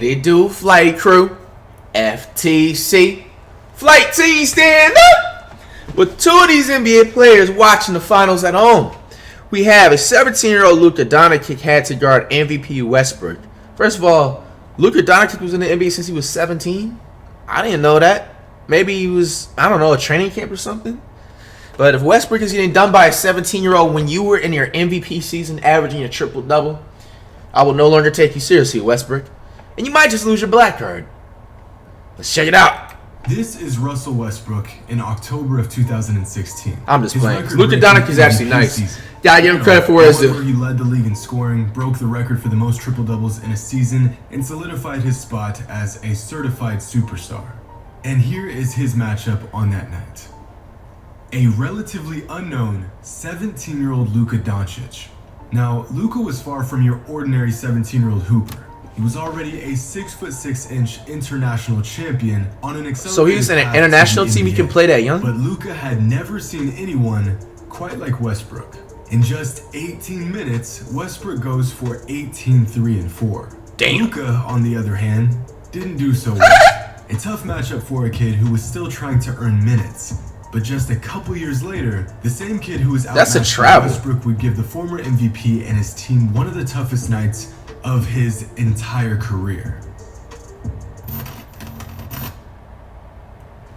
They do, flight crew, FTC, flight team stand up. With two of these NBA players watching the finals at home, we have a 17-year-old Luka Doncic had to guard MVP Westbrook. First of all, Luka Doncic was in the NBA since he was 17. I didn't know that. Maybe he was, I don't know, a training camp or something. But if Westbrook is getting done by a 17-year-old when you were in your MVP season averaging a triple-double, I will no longer take you seriously, Westbrook. And you might just lose your black card. Let's check it out. This is Russell Westbrook in October of 2016. I'm just playing. Luka Doncic is actually nice. Gotta give him credit for what it's due. He led the league in scoring, broke the record for the most triple-doubles in a season, and solidified his spot as a certified superstar. And here is his matchup on that night. A relatively unknown 17-year-old Luka Doncic. Now, Luka was far from your ordinary 17-year-old hooper. He was already a 6'6" international champion on an accelerated So he's in an international team. He can play that young. But Luka had never seen anyone quite like Westbrook. In just 18 minutes, Westbrook goes for 18, 3, and 4. Damn. Luka, on the other hand, didn't do so well. A tough matchup for a kid who was still trying to earn minutes. But just a couple years later, the same kid who was outmatched by Westbrook would give the former MVP and his team one of the toughest nights of his entire career.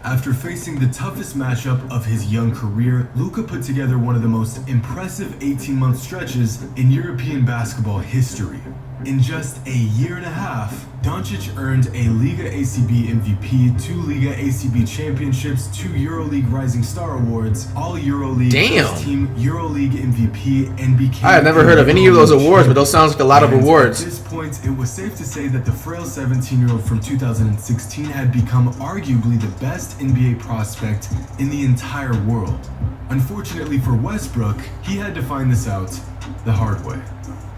After facing the toughest matchup of his young career, Luka put together one of the most impressive 18-month stretches in European basketball history. In just a year and a half, Doncic earned a Liga ACB MVP, 2 Liga ACB championships, 2 EuroLeague Rising Star Awards, all EuroLeague First Team EuroLeague MVP, and became I had never heard of any of those awards, but those sounds like a lot of awards. At this point, it was safe to say that the frail 17-year-old from 2016 had become arguably the best NBA prospect in the entire world. Unfortunately for Westbrook, he had to find this out the hard way.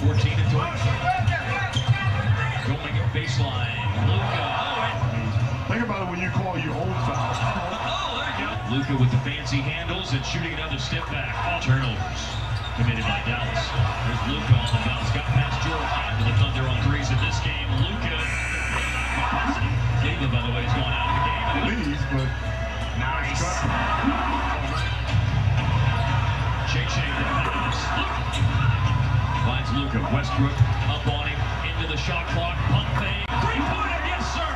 14 to 12. Going at baseline. Luka. Think about it when you call you old fouls. Oh, there you go. Luka with the fancy handles and shooting another step back. Turnovers committed by Dallas. There's Luka on the bounce. Got past George into the Thunder on threes in this game. Luka. David, by the way, is going out of the game. Please, but nice. Shake the pass. Finds Luka. Westbrook up on him, into the shot clock, pump fake, three-pointer, yes sir!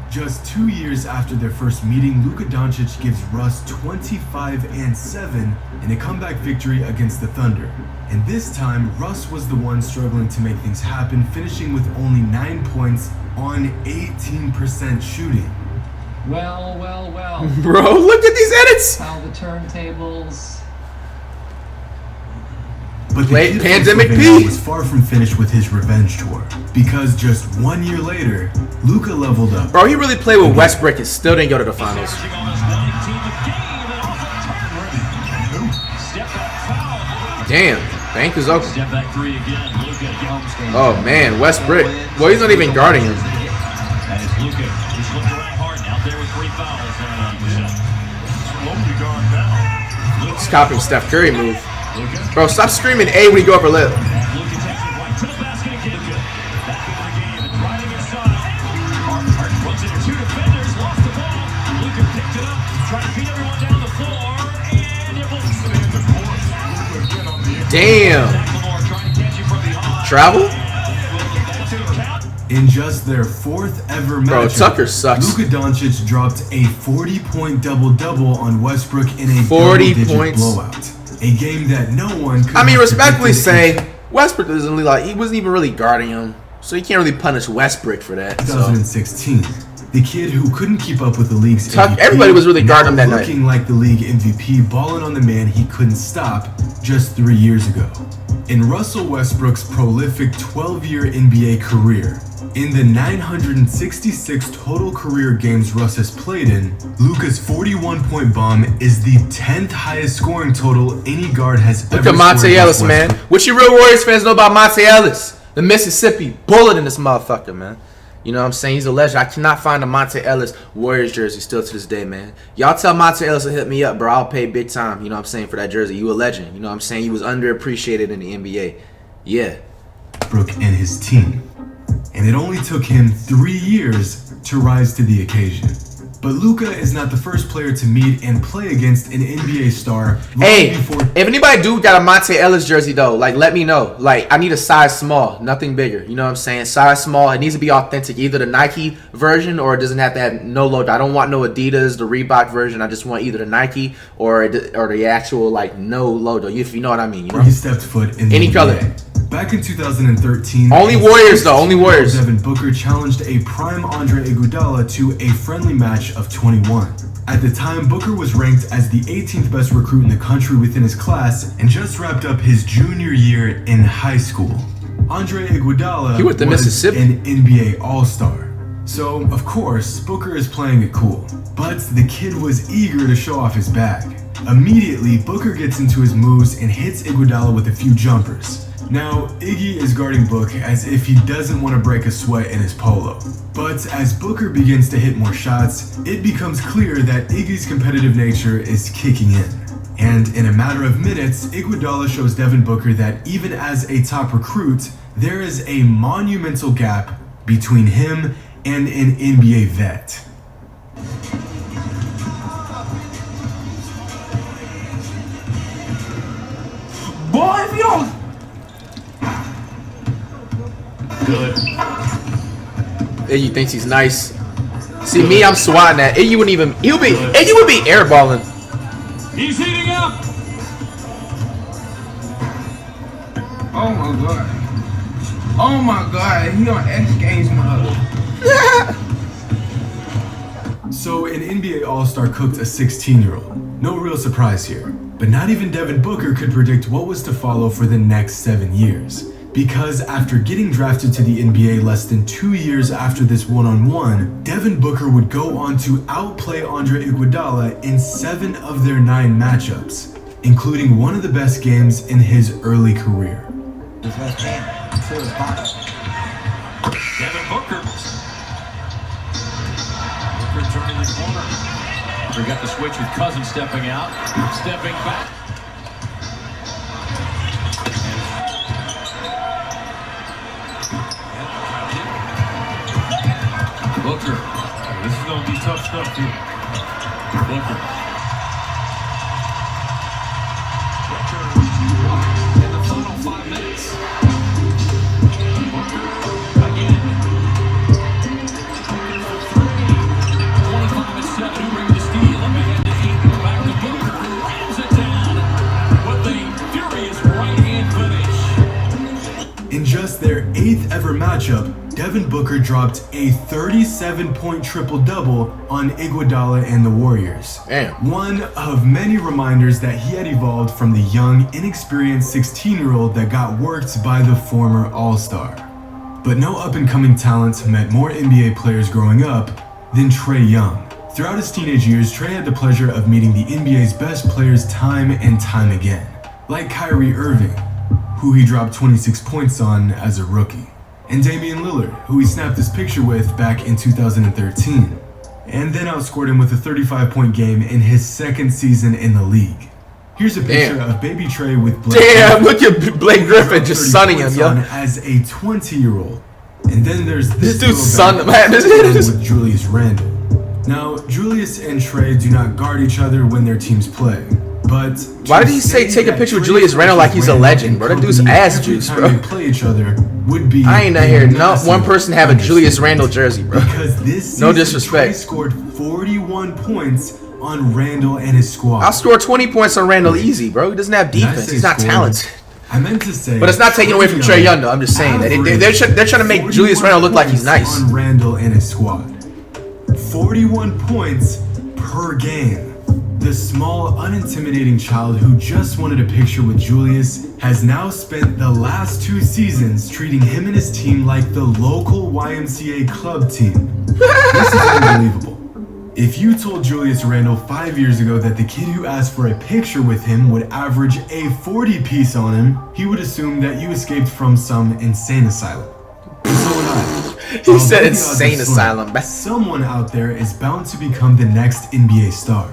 Just 2 years after their first meeting, Luka Doncic gives Russ 25-7 in a comeback victory against the Thunder. And this time, Russ was the one struggling to make things happen, finishing with only 9 points on 18% shooting. Well. Bro, look at these edits. How the turntables. But the Late kid Pandemic from P Savannah was far from finished with his revenge tour, because just 1 year later, Luka leveled up. Bro, he really played with Westbrook and still didn't go to the finals. Damn, bank is open. Step back three again. Luka. Oh man, Westbrook. Well, he's not even guarding him. That is Luka. He's looking around hard out there with 3 fouls. slowly gone down. He's copying Steph Curry move. Bro, stop screaming A when you go upper lip. Luka takes it right to the basket again. Back into the game and driving inside. Hart runs into 2 defenders, lost the ball. Luka picked it up, trying to beat everyone down the floor, and it will stay in the court. Luka again on the Damn. Travel? In just their 4th ever matchup, Bro, Tucker sucks. Luka Doncic dropped a 40-point double-double on Westbrook in a 40 double-digit points. blowout. A game that no one could I mean, have respectfully predicted. say, Westbrook doesn't really like. He wasn't even really guarding him, so you can't really punish Westbrook for that. So. 2016. The kid who couldn't keep up with the league's MVP, everybody was really guarding him that night. looking like the league MVP, balling on the man he couldn't stop just 3 years ago. In Russell Westbrook's prolific 12-year NBA career, in the 966 total career games Russ has played in, Luka's 41-point bomb is the 10th highest scoring total any guard has Look ever at Monte scored Ellis, against man. Westbrook. What you real Warriors fans know about Monte Ellis? The Mississippi bullet in this motherfucker, man. You know what I'm saying? He's a legend. I cannot find a Monte Ellis Warriors jersey still to this day, man. Y'all tell Monte Ellis to hit me up, bro. I'll pay big time, you know what I'm saying, for that jersey. You a legend. You know what I'm saying? He was underappreciated in the NBA. Yeah. Westbrook and his team. And it only took him 3 years to rise to the occasion. But Luka is not the first player to meet and play against an NBA star. Hey, if anybody do got a Monte Ellis jersey though, like let me know. Like I need a size small, nothing bigger. You know what I'm saying? Size small. It needs to be authentic. Either the Nike version or it doesn't have to have no logo. I don't want no Adidas, the Reebok version. I just want either the Nike or the actual like no logo. If you know what I mean. You know? He stepped foot in the Any NBA. color. Back in 2013, Only Warriors though, only Warriors. Devin Booker challenged a prime Andre Iguodala to a friendly match of 21. At the time, Booker was ranked as the 18th best recruit in the country within his class and just wrapped up his junior year in high school. Andre Iguodala He went to was Mississippi. an NBA All-Star. So, of course, Booker is playing it cool. But the kid was eager to show off his bag. Immediately, Booker gets into his moves and hits Iguodala with a few jumpers. Now, Iggy is guarding Book as if he doesn't want to break a sweat in his polo. But as Booker begins to hit more shots, it becomes clear that Iggy's competitive nature is kicking in. And in a matter of minutes, Iguodala shows Devin Booker that even as a top recruit, there is a monumental gap between him and an NBA vet. Boy, if you don't... Good. Iggy thinks he's nice. See me, I'm swatting that. Iggy wouldn't even. Iggy would be airballing. He's heating up. Oh my god. Oh my god, he on X Games mode. So an NBA All-Star cooked a 16-year-old. No real surprise here. But not even Devin Booker could predict what was to follow for the next 7 years. Because after getting drafted to the NBA less than 2 years after this one-on-one, Devin Booker would go on to outplay Andre Iguodala in 7 of their 9 matchups, including one of the best games in his early career. Devin Booker. Booker turning the corner. We got the switch with Cousins stepping out, stepping back. Booker. This is going to be tough stuff here. Booker. In the final 5 minutes. Booker again. 25 and 7. Who brings the steal? Up ahead to 8. Back to Booker. Who rams it down with a furious right-hand finish. In just their 8th ever matchup, Devin Booker dropped a 37-point triple-double on Iguodala and the Warriors. Damn. One of many reminders that he had evolved from the young, inexperienced 16-year-old that got worked by the former All-Star. But no up-and-coming talent met more NBA players growing up than Trae Young. Throughout his teenage years, Trae had the pleasure of meeting the NBA's best players time and time again, like Kyrie Irving, who he dropped 26 points on as a rookie, and Damian Lillard, who he snapped this picture with back in 2013, and then outscored him with a 35-point game in his 2nd season in the league. Here's a picture of baby Trae with Blake. Damn, look at Blake Griffin just sunning him, yo. As a 20-year-old. And then there's this dude's son, man. with Julius Randle. Now, Julius and Trae do not guard each other when their teams play. But why did he say take a picture with Julius Randle like he's a legend, bro? That dude's ass juice, bro. They play each other would be. I ain't not here. Not one person have a Julius Randle jersey, bro. Because this No season, disrespect. Trae scored 41 points on Randle and his squad. I'll score 20 points on Randle easy, bro. He doesn't have defense. He's not talented. I meant to say, But it's not taking away from Trae Young, though. I'm just saying that they're trying to make Julius Randle look like he's nice. On Randle and his squad, 41 points per game. The small, unintimidating child who just wanted a picture with Julius has now spent the last 2 seasons treating him and his team like the local YMCA club team. This is unbelievable. If you told Julius Randle 5 years ago that the kid who asked for a picture with him would average a 40-piece on him, he would assume that you escaped from some insane asylum. And so would I. He said Although the insane odds are asylum. slim, someone out there is bound to become the next NBA star.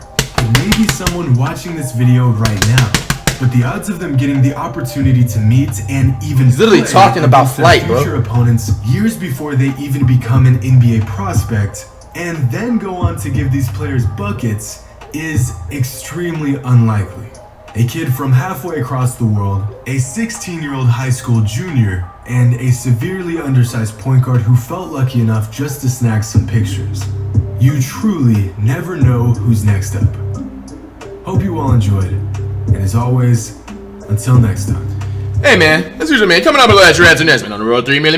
Maybe someone watching this video right now. but the odds of them getting the opportunity to meet and even He's literally play talking about against their flight, bro. future opponents years before they even become an NBA prospect, and then go on to give these players buckets is extremely unlikely. A kid from halfway across the world, a 16-year-old high school junior, and a severely undersized point guard who felt lucky enough just to snag some pictures. You truly never know who's next up. Hope you all enjoyed, and as always, until next time. Hey man, that's usually man coming up below at your answer Nesman on the road 3mm.